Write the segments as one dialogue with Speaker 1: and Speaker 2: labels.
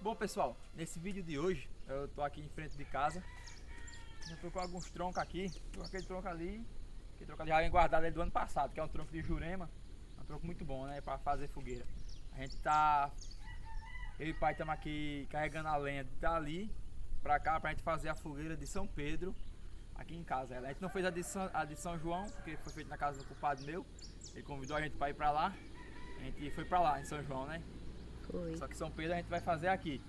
Speaker 1: Bom pessoal, nesse vídeo de hoje eu tô aqui em frente de casa. Eu tô com alguns troncos aqui. Tô com aquele tronco ali já vem guardado ele do ano passado, que é um tronco de jurema. É um tronco muito bom, né, para fazer fogueira. A gente tá, eu e o pai estamos aqui carregando a lenha dali pra cá pra gente fazer a fogueira de São Pedro aqui em casa. A gente não fez a de São João, porque foi feita na casa do culpado meu. Ele convidou a gente para ir pra lá. A gente foi pra lá em São João, né?
Speaker 2: Foi.
Speaker 1: Só que São Pedro a gente vai fazer aqui.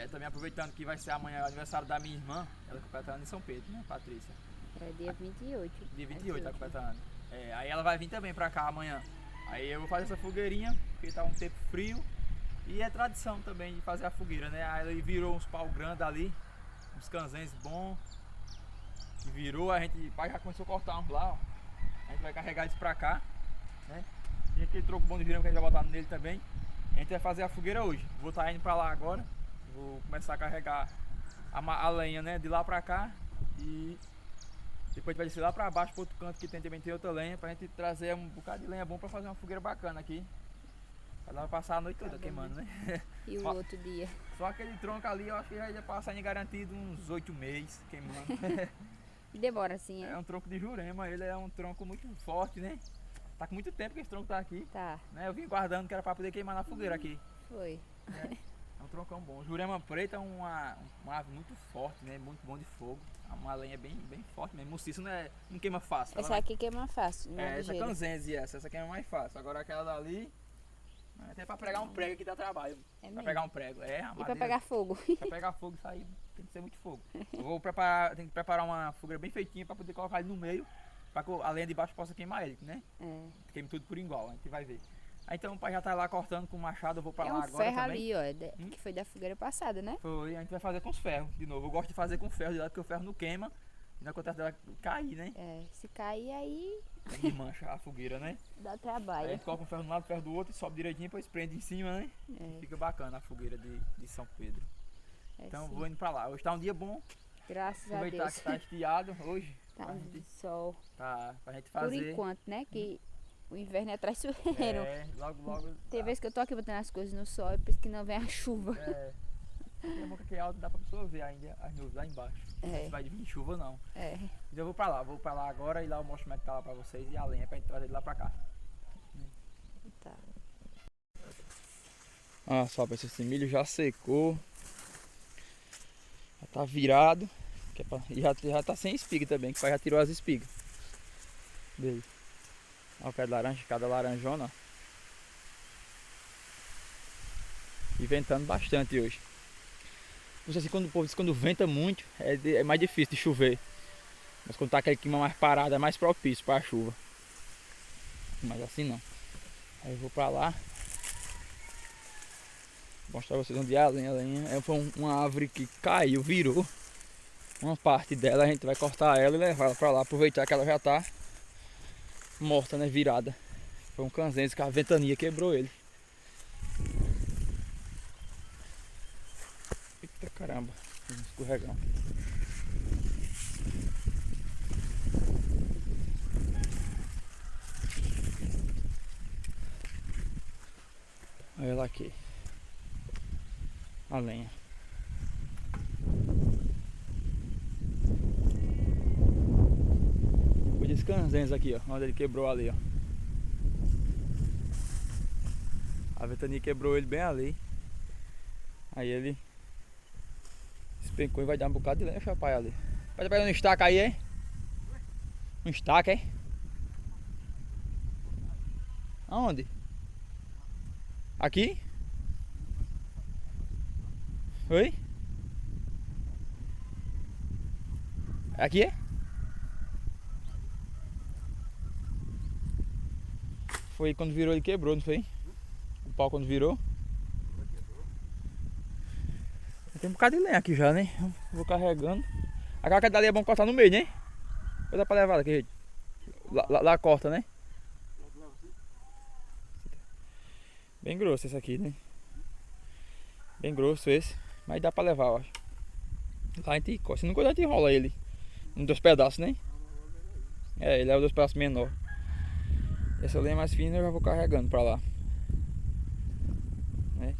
Speaker 1: Também aproveitando que vai ser amanhã o aniversário da minha irmã, ela completa ano em São Pedro, né, Patrícia?
Speaker 2: É dia 28.
Speaker 1: Dia 28 ela completa ano. Aí ela vai vir também pra cá amanhã. Aí eu vou fazer essa fogueirinha, porque tá um tempo frio. E é tradição também de fazer a fogueira, né? Aí ele virou uns pau grandes ali, uns canzens bons. Que virou, o pai já começou a cortar uns lá, ó. A gente vai carregar isso pra cá, né? E aquele troco bom de jurema que a gente vai botar nele também. A gente vai fazer a fogueira hoje. Vou estar indo pra lá agora. Vou começar a carregar a lenha, né, de lá pra cá. E depois a gente vai descer lá pra baixo, pro outro canto que também tem outra lenha, pra gente trazer um bocado de lenha bom pra fazer uma fogueira bacana aqui. Pra lá passar a noite toda queimando, né?
Speaker 2: E o outro dia?
Speaker 1: Só aquele tronco ali eu acho que já ia passar em garantido uns 8 meses queimando.
Speaker 2: E demora assim,
Speaker 1: É um tronco de jurema, ele é um tronco muito forte, né? Tá com muito tempo que esse tronco tá aqui.
Speaker 2: Tá.
Speaker 1: Né? Eu vim guardando que era pra poder queimar na fogueira aqui.
Speaker 2: Foi.
Speaker 1: É um troncão bom. Jurema preta é uma ave muito forte, né? Muito bom de fogo. É uma lenha bem forte mesmo. Mestiça não queima fácil.
Speaker 2: Essa aqui queima fácil, né?
Speaker 1: Essa canzense, essa queima mais fácil. Agora aquela dali, até pra pregar um prego aqui dá trabalho.
Speaker 2: É
Speaker 1: Pra
Speaker 2: mesmo?
Speaker 1: pegar um prego. A
Speaker 2: E pra
Speaker 1: madeira,
Speaker 2: pegar fogo?
Speaker 1: pra pegar fogo, isso aí tem que ser muito fogo. Eu vou preparar, tenho que preparar uma fogueira bem feitinha pra poder colocar ele no meio, pra que a lenha de baixo possa queimar ele, né?
Speaker 2: É.
Speaker 1: Queime tudo por igual, a gente vai ver. Aí então o pai já tá lá cortando com o machado, eu vou pra
Speaker 2: É
Speaker 1: lá
Speaker 2: um
Speaker 1: agora
Speaker 2: ferro
Speaker 1: também.
Speaker 2: ali, ó, que foi da fogueira passada, né?
Speaker 1: Foi, a gente vai fazer com os ferros de novo. Eu gosto de fazer com ferro de lá, porque o ferro não queima. E não acontece dela cair, né?
Speaker 2: É, se cair aí
Speaker 1: E mancha a fogueira, né?
Speaker 2: dá
Speaker 1: Aí a
Speaker 2: trabalho.
Speaker 1: gente coloca um ferro de um lado, um ferro do outro, e sobe direitinho, depois prende em cima, né?
Speaker 2: É.
Speaker 1: Fica bacana a fogueira de São Pedro.
Speaker 2: É,
Speaker 1: Então
Speaker 2: sim.
Speaker 1: vou indo pra lá. Hoje tá um dia bom.
Speaker 2: Graças a
Speaker 1: Aproveitar
Speaker 2: Deus.
Speaker 1: que tá estiado hoje.
Speaker 2: Tá
Speaker 1: pra
Speaker 2: um
Speaker 1: gente,
Speaker 2: sol.
Speaker 1: pra gente
Speaker 2: Por
Speaker 1: fazer.
Speaker 2: enquanto, né? Que o inverno é traiçoeiro.
Speaker 1: Logo.
Speaker 2: Tem vezes que eu tô aqui botando as coisas no sol e penso que não vem a chuva.
Speaker 1: Tem a boca que é alta, dá pra pessoa ver ainda as nuvens lá embaixo.
Speaker 2: É.
Speaker 1: Não vai vir chuva não.
Speaker 2: É.
Speaker 1: Então eu vou pra lá agora e lá eu mostro como é que tá lá pra vocês e a lenha pra gente trazer ele lá pra cá.
Speaker 2: Tá.
Speaker 1: Ah, só pra esse milho já secou. Já tá virado. E já tá sem espiga também, que o pai já tirou as espigas dele. Olha o pé de laranja, cada laranjona. Ó. E ventando bastante hoje. Não sei se quando o povo diz que quando venta muito é mais difícil de chover. Mas quando tá aquele clima mais parado é mais propício para a chuva. Mas assim não. Aí eu vou pra lá. Vou mostrar pra vocês onde é a lenha. Foi uma árvore que caiu, virou. Uma parte dela a gente vai cortar ela e levar ela pra lá. Aproveitar que ela já tá morta, né? Virada. Foi um canzense que a ventania quebrou ele. Eita caramba, um escorregão. Olha ela aqui. A lenha. Foi desse canzense aqui, ó. Onde ele quebrou ali, ó. A ventania quebrou ele bem ali. Aí ele despencou e vai dar um bocado de lenha, pai, ali. Pode pegar um estaca aí, hein? Um estaca, hein? Aonde? Aqui? Oi? Aqui é? Foi quando virou ele quebrou, não foi? O pau quando virou. Tem um bocado de lenha aqui já, né? Vou carregando. Aquela que dali é bom cortar no meio, né? Ou dá pra levar daqui, jeito? Lá corta, né? Bem grosso esse aqui, né? Bem grosso esse. Mas dá pra levar, eu acho. Lá a gente corta. Se não corta, a gente enrola ele em 2 pedaços, né? É, ele é o 2 pedaços menor. Essa lenha mais fina eu já vou carregando pra lá. Né?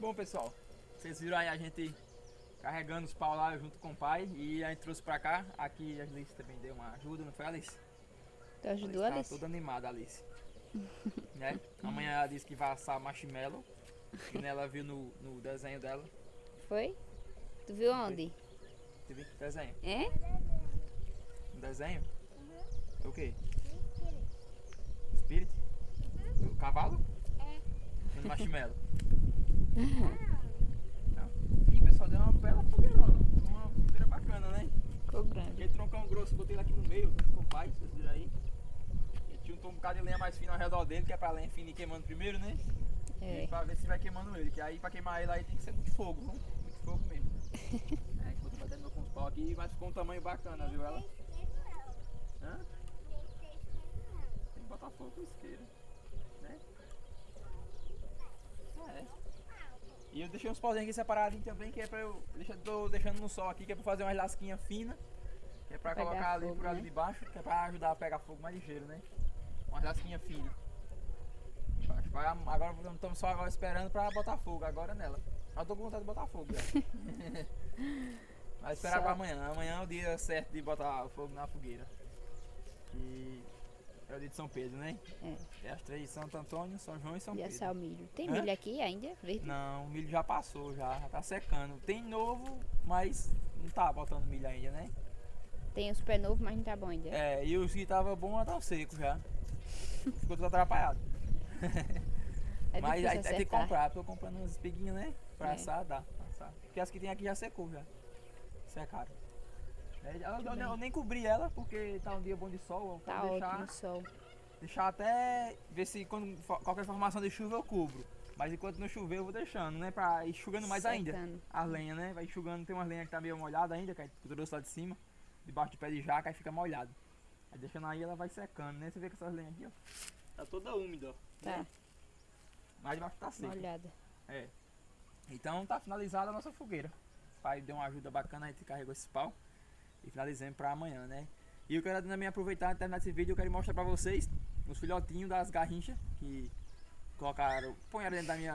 Speaker 1: Bom, pessoal, vocês viram aí a gente carregando os pau lá junto com o pai e a gente trouxe pra cá. Aqui a Alice também deu uma ajuda, não foi, Alice?
Speaker 2: Tu ajudou a
Speaker 1: Tá
Speaker 2: Alice?
Speaker 1: toda animada, Alice. Né? Amanhã ela disse que vai assar marshmallow, que ela viu no desenho dela.
Speaker 2: Foi? Tu viu onde?
Speaker 1: Você viu que desenho?
Speaker 2: É?
Speaker 1: Um desenho? O quê? Spirit? O cavalo? No marshmallow. Não. Ih, pessoal, deu uma bela fogueirona. Uma fogueira bacana, né?
Speaker 2: Ficou grande.
Speaker 1: Aquele troncão grosso, botei ele aqui no meio, junto com o pai, vocês viram aí. E tinha um bocado de lenha mais fina ao redor dele, que é pra lenha fina ir queimando primeiro, né?
Speaker 2: É.
Speaker 1: E pra ver se vai queimando ele, que aí pra queimar ele aí tem que ser muito fogo, viu? Muito fogo mesmo. É, que eu tô batendo com os pau aqui, mas ficou um tamanho bacana, viu ela? Hã? Tem que botar fogo com isqueiro, né? É. E eu deixei uns pauzinhos aqui separadinhos também, que é pra eu. Tô deixando no sol aqui, que é pra fazer umas lasquinhas finas. Que é pra
Speaker 2: Pegar
Speaker 1: colocar ali
Speaker 2: fogo,
Speaker 1: por ali
Speaker 2: né?
Speaker 1: de baixo, que é pra ajudar a pegar fogo mais ligeiro, né? Umas lasquinhas finas. Embaixo. Agora estamos só agora esperando pra botar fogo agora nela. Eu tô com vontade de botar fogo já. Mas esperar
Speaker 2: Só.
Speaker 1: pra amanhã. Amanhã é o dia certo de botar fogo na fogueira. E é o dia de São Pedro, né?
Speaker 2: É.
Speaker 1: É as três de Santo Antônio, São João e São
Speaker 2: E
Speaker 1: Pedro.
Speaker 2: assar o milho. Tem
Speaker 1: Hã?
Speaker 2: milho aqui ainda? Verde?
Speaker 1: Não, o milho já passou, já tá secando. Tem novo, mas não tá botando milho ainda, né?
Speaker 2: Tem os pés novos, mas não tá bom ainda.
Speaker 1: É, e os que tava bom já tá seco já. Ficou tudo atrapalhado.
Speaker 2: É
Speaker 1: Mas
Speaker 2: difícil
Speaker 1: aí tem que
Speaker 2: acertar.
Speaker 1: comprar, tô comprando umas espiguinhas, né? Pra
Speaker 2: É.
Speaker 1: assar, dá. Pra assar. Porque as que tem aqui já secou já. Secaram. É, eu nem cobri ela porque tá um dia bom de sol. Eu
Speaker 2: Tá
Speaker 1: vou
Speaker 2: ótimo o sol.
Speaker 1: deixar até ver se quando qualquer formação de chuva eu cubro. Mas enquanto não chover eu vou deixando, né? Pra ir enxugando mais ainda.
Speaker 2: Secando.
Speaker 1: As lenhas, né? Vai enxugando, tem umas lenhas que tá meio molhada ainda, que a gente trouxe lá de cima, debaixo de pé de jaca, aí fica molhado. Aí deixando aí ela vai secando, né? Você vê que essas lenhas aqui, ó, tá toda úmida, ó.
Speaker 2: Tá.
Speaker 1: Né? Mas debaixo tá seco.
Speaker 2: Molhada.
Speaker 1: É. Então tá finalizada a nossa fogueira. O pai deu uma ajuda bacana, a gente carregou esse pau e finalizamos pra amanhã, né? E eu quero também aproveitar e terminar esse vídeo, eu quero mostrar pra vocês os filhotinhos das garrinchas que colocaram, põeram dentro da minha,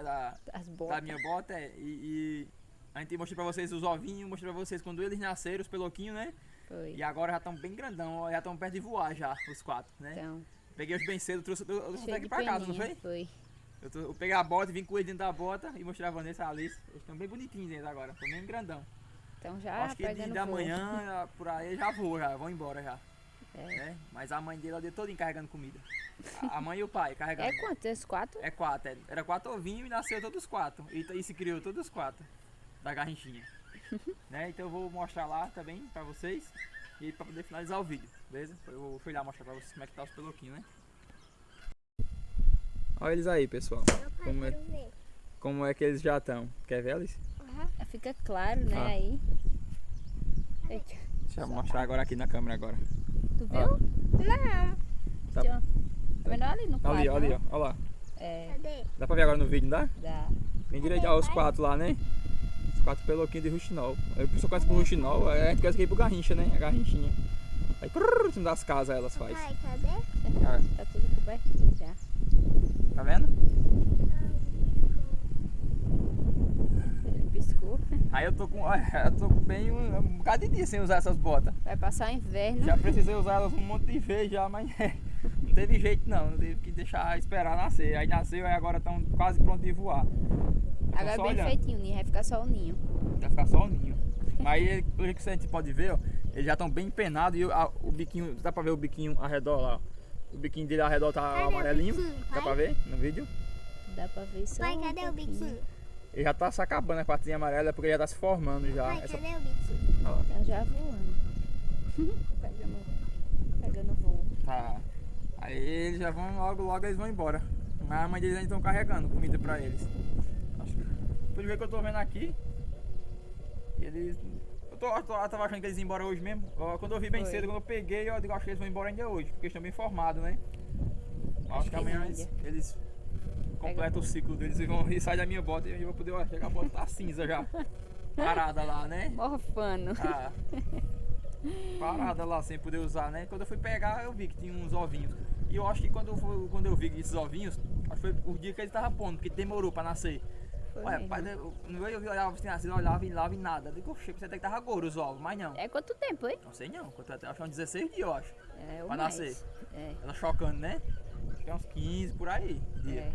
Speaker 2: As
Speaker 1: da
Speaker 2: botas.
Speaker 1: minha bota, e a gente mostrou pra vocês os ovinhos, mostrei pra vocês quando eles nasceram, os peloquinhos, né?
Speaker 2: Foi.
Speaker 1: E agora já estão bem grandão, ó, já estão perto de voar já, os quatro, né?
Speaker 2: Então,
Speaker 1: Peguei os bem cedo, trouxe até
Speaker 2: cheio
Speaker 1: aqui
Speaker 2: de
Speaker 1: pra casa, não
Speaker 2: peninha.
Speaker 1: foi?
Speaker 2: Foi.
Speaker 1: Eu peguei a bota, vim com eles dentro da bota e mostrei a Vanessa e a Alice. Eles estão bem bonitinhos dentro agora, estão bem grandão.
Speaker 2: Então já
Speaker 1: Acho que
Speaker 2: pegando
Speaker 1: da
Speaker 2: voo.
Speaker 1: manhã por aí já vou, já vão embora já.
Speaker 2: É.
Speaker 1: Né? Mas a mãe dele é o dia todo carregando comida. A mãe e o pai carregando.
Speaker 2: É quantos? Esses 4?
Speaker 1: É 4, era 4 ovinhos e nasceu todos os 4. E se criou todos os 4 da garrinchinha. Né? Então eu vou mostrar lá também pra vocês e pra poder finalizar o vídeo, beleza? Eu fui lá mostrar pra vocês como é que tá os peloquinhos, né? Olha eles aí, pessoal. Como é que eles já estão? Quer ver eles?
Speaker 2: Fica claro, né?
Speaker 1: Ah.
Speaker 2: Aí. Eita.
Speaker 1: Deixa eu mostrar agora aqui na câmera agora.
Speaker 2: Tu viu? Não.
Speaker 1: Tá.
Speaker 2: Tá vendo ali no quadro?
Speaker 1: Ali, ó, ali,
Speaker 2: né?
Speaker 1: ó. Olha lá.
Speaker 2: É,
Speaker 1: Dá pra ver agora no vídeo, não dá?
Speaker 2: dá.
Speaker 1: Vem direito aos 4 lá, né? Os 4 peloquinhos de ruxinol. Aí o pessoal conhece por ruxinol, aí a gente conhece aqui por garrincha, né? A garrinchinha. Aí em cima das casas elas faz.
Speaker 3: Cadê?
Speaker 1: Ah,
Speaker 2: Tá tudo cobertinho já.
Speaker 1: tá vendo?
Speaker 2: Ele piscou.
Speaker 1: Aí eu tô com. Olha, eu tô com bem um bocado de dia sem usar essas botas.
Speaker 2: Vai passar o inverno.
Speaker 1: Já precisei usar elas um monte de vez já, mas não teve jeito não. Teve que deixar esperar nascer. Aí nasceu, aí agora estão quase prontos de voar. Eu tô
Speaker 2: Agora
Speaker 1: só
Speaker 2: bem
Speaker 1: olhando.
Speaker 2: feitinho, o ninho. Vai ficar só o ninho.
Speaker 1: Vai ficar só o ninho. Mas ele, pelo jeito que a gente pode ver, ó, eles já estão bem empenados e o biquinho, dá pra ver o biquinho ao redor lá, ó. O biquinho dele ao redor tá
Speaker 3: Cadê o
Speaker 1: amarelinho,
Speaker 3: biquinho,
Speaker 1: dá
Speaker 3: pai?
Speaker 1: pra ver no vídeo?
Speaker 2: Dá pra ver só
Speaker 3: Pai,
Speaker 2: um
Speaker 3: cadê o
Speaker 2: pouquinho.
Speaker 3: biquinho?
Speaker 1: Ele já tá se acabando a partezinha amarela porque ele já tá se formando já.
Speaker 3: Pai,
Speaker 1: Essa-
Speaker 3: cadê o biquinho?
Speaker 1: ó,
Speaker 2: Tá já voando. Pegando voo.
Speaker 1: tá. Aí eles já vão, logo eles vão embora. Mas a mãe deles ainda estão carregando comida pra eles. Acho que, pelo jeito que eu tô vendo aqui, eles... Eu tava achando que eles iam embora hoje mesmo. Ó, quando eu vi bem
Speaker 2: Foi.
Speaker 1: cedo, quando eu peguei, eu digo, acho que eles vão embora ainda hoje, porque eles estão bem formados, né? Acho que amanhã eles completam o ciclo deles e vão sair da minha bota e eu vou poder, ó, chegar a bota tá cinza já. Parada lá, né?
Speaker 2: Morfando.
Speaker 1: Ah, parada lá sem poder usar, né? Quando eu fui pegar, eu vi que tinha uns ovinhos. E eu acho que quando eu vi esses ovinhos, acho que foi o dia que ele tava pondo, porque demorou pra nascer. Olha, pai, eu olhava assim, eu olhava e nada. Eu digo, oxe, você até que tava gordo os ovos, mas não.
Speaker 2: É quanto tempo, hein?
Speaker 1: Não sei não, quanto até, acho que é uns 16 dias, eu acho.
Speaker 2: É, ou
Speaker 1: Pra
Speaker 2: mais.
Speaker 1: nascer.
Speaker 2: É,
Speaker 1: Ela chocando, né? Acho que é uns 15 por aí, dia.
Speaker 2: é.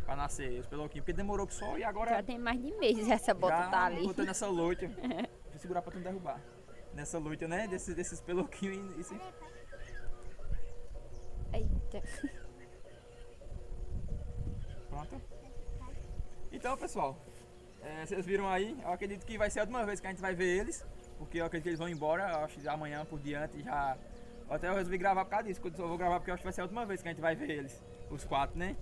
Speaker 1: Pra nascer os peloquinhos, porque demorou que só e agora
Speaker 2: Já tem mais de meses essa bota
Speaker 1: já
Speaker 2: tá ali.
Speaker 1: botando nessa loita. Deixa eu segurar pra tu não derrubar. Nessa loita, né? Desses peloquinhos e se...
Speaker 2: Eita.
Speaker 1: Pronto. Então, pessoal, vocês viram aí, eu acredito que vai ser a última vez que a gente vai ver eles, porque eu acredito que eles vão embora, eu acho que amanhã por diante já... Até eu resolvi gravar por causa disso, eu vou gravar porque eu acho que vai ser a última vez que a gente vai ver eles, os 4, né?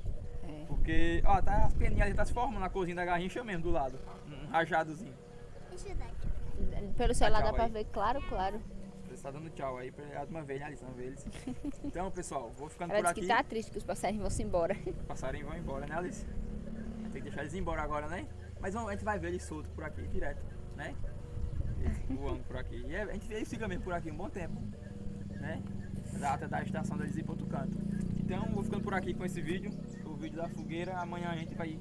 Speaker 2: É.
Speaker 1: Porque, ó, tá, as peninhas ali tá se formando na cozinha da garrincha mesmo, do lado, um rajadozinho.
Speaker 2: Pelo celular
Speaker 1: tchau
Speaker 2: dá pra
Speaker 1: aí.
Speaker 2: ver, claro, claro.
Speaker 1: Você tá dando tchau aí, é a última vez, né, Alice? Não vê eles. Então, pessoal, vou ficando
Speaker 2: Ela
Speaker 1: por
Speaker 2: disse
Speaker 1: aqui.
Speaker 2: que tá triste que os passarinhos vão se embora.
Speaker 1: Os passarinhos vão embora, né, Alice? Tem que deixar eles embora agora, né? Mas a gente vai ver eles soltos por aqui, direto, né? Eles voando por aqui. E eles ficam mesmo por aqui um bom tempo, né? Até da estação deles ir para outro canto. Então, vou ficando por aqui com esse vídeo, o vídeo da fogueira. Amanhã a gente vai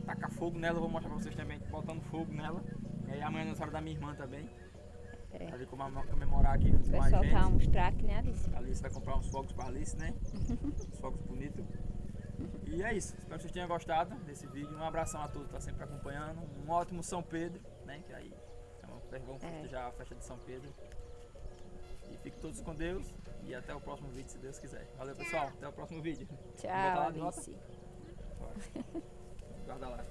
Speaker 1: tacar fogo nela, eu vou mostrar pra vocês também, botando fogo nela. E aí amanhã é aniversário da minha irmã também.
Speaker 2: É.
Speaker 1: Vai vir comemorar aqui
Speaker 2: O
Speaker 1: com a
Speaker 2: pessoal
Speaker 1: gente.
Speaker 2: tá uns traques, né, Alice?
Speaker 1: A Alice vai comprar uns fogos pra Alice, né? Uns fogos bonitos. E é isso. Espero que vocês tenham gostado desse vídeo. Um abração a todos que estão sempre acompanhando. Um ótimo São Pedro, né? Que aí vamos festejar a festa de São Pedro. E fiquem todos com Deus. E até o próximo vídeo, se Deus quiser. Valeu, pessoal. Até o próximo vídeo. Vou botar
Speaker 2: Tchau,
Speaker 1: lá de volta?
Speaker 2: Alice.
Speaker 1: Guarda lá.